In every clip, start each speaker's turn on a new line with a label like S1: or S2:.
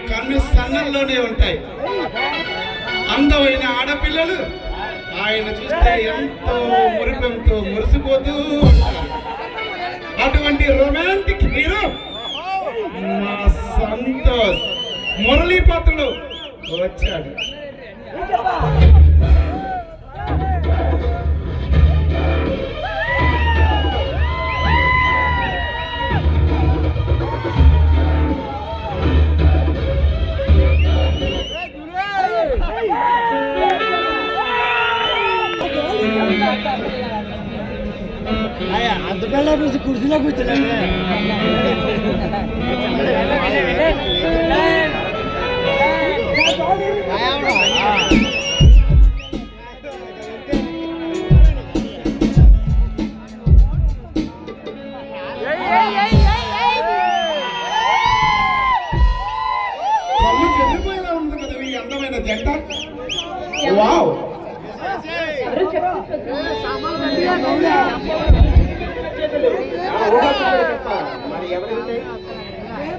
S1: కన్ను సన్నల్లోనే ఉంటాయి. అందమైన ఆడపిల్లలు ఆయన చూస్తే ఎంతో మురిపెంతో మురిసిపోతూ ఉంటారు. అటువంటి రొమాంటిక్ హీరో మా సంతోష్ మురళీ పాత్రలో వచ్చాడు.
S2: అందుకల్లా కుర్చీలో కూర్చున్నాను.
S1: కళ్ళు చెదిరిపోయేలా ఉంది కదా ఈ అందమైన జంట. వావ్!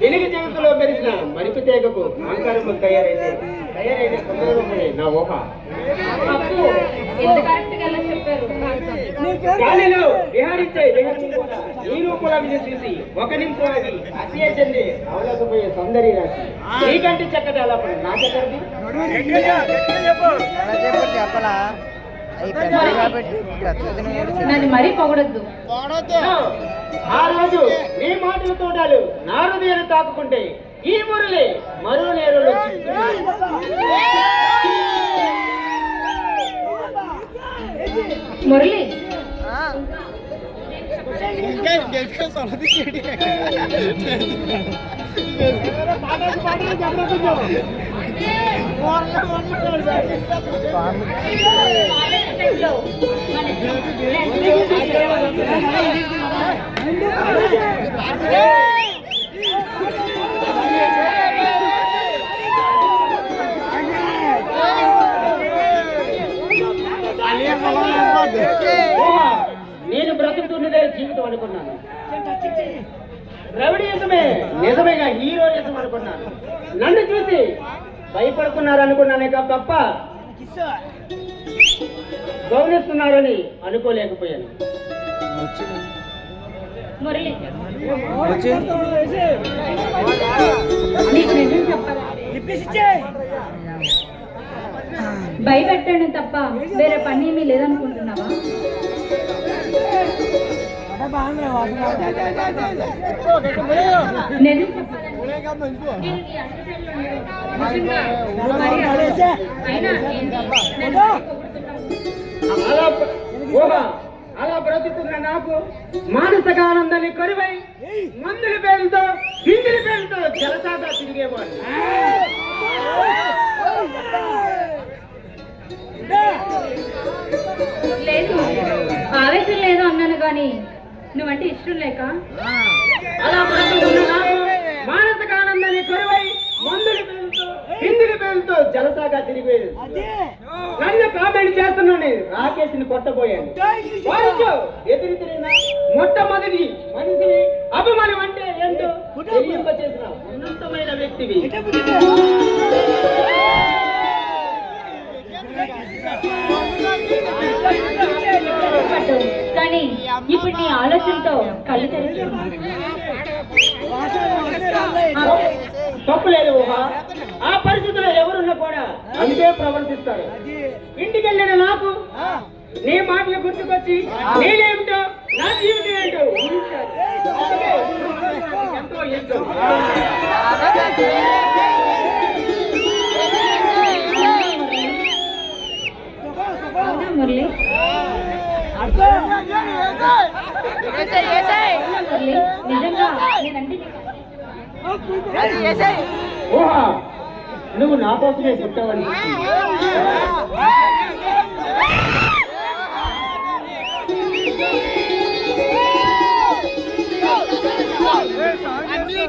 S3: వెలుగు జగత్తులో పెరిగిన మరిపి తేగకు అహంకారము తయారైతే సందర్భమే నా ఊహ. గాలిలో విహరించే ఈ రూపంలో చూసి ఒక నిమిషం అసహ్య చెంది అవలేకపోయే సౌందర్య రాశి నీకంటే చక్కటి అలా నాకెక్కడిది
S2: చెప్పలా
S4: నన్ను మరీ పొగడొద్దు.
S3: ఆ రోజు నీ మాటల తోటాలు నా హృదయాన్ని తాకుకుంటే ఈ మురళి మరో నేరులో
S4: మురళి
S3: నేను బ్రతుకుతున్నదే జీవితం అనుకున్నాను. రౌడీయజమే నిజమేగా హీరోయిజం అనుకున్నాను. నన్ను చూసి భయపడుతున్నారు అనుకున్నానే తప్ప గౌరవిస్తున్నారని అనుకోలేకపోయాను.
S4: మురళి నీకు నిజం చెప్పాలా? భయపెట్టాను తప్ప వేరే పని ఏమీ లేదనుకుంటున్నావా? నిజం
S3: అలా బ్రతుకున్న నాకు మానసిక ఆనందాన్ని కరువై మందుల పేరుతో గింజల పేరుతో జలసాగా తిరిగేవాడు.
S4: లేదు, ఆవేశం లేదు అన్నాను కానీ నువ్వంటే ఇష్టం లేక
S3: అలా బ్రతుకున్న నాకు మానసిక ఆనందాన్ని కరువై మందుల పేరుతో గింజల పేరుతో జలసాగా తిరిగేది. నన్ను కామెంట్ చేస్తున్నాను, రాకేష్ని కొట్టబోయాను. వారితో ఎదురు తిరిగిన మొట్టమొదటి మనిషిని అభిమానం అంటే ఏంటో తెలియింపచేసిన ఉన్నతమైన వ్యక్తివి.
S4: కానీ ఇప్పుడు నీ ఆలోచనతో కళ్ళు తెరిచి
S3: తప్పులేదు ఊహా. ఆ పరిస్థితుల్లో ఎవరున్నా కూడా అంతే ప్రవర్తిస్తారు. ఇంటికి వెళ్ళిన నాకు నీ మాటలు గుర్తుకొచ్చి నేనేమిటో నా జీవితం ఏంటో ఊహించాను. ఎంతో ఎంతో
S4: మురళి నిజంగా నేనంటే
S3: ఊహా, నువ్వు నా కోసమే పుట్టావని
S2: అన్ని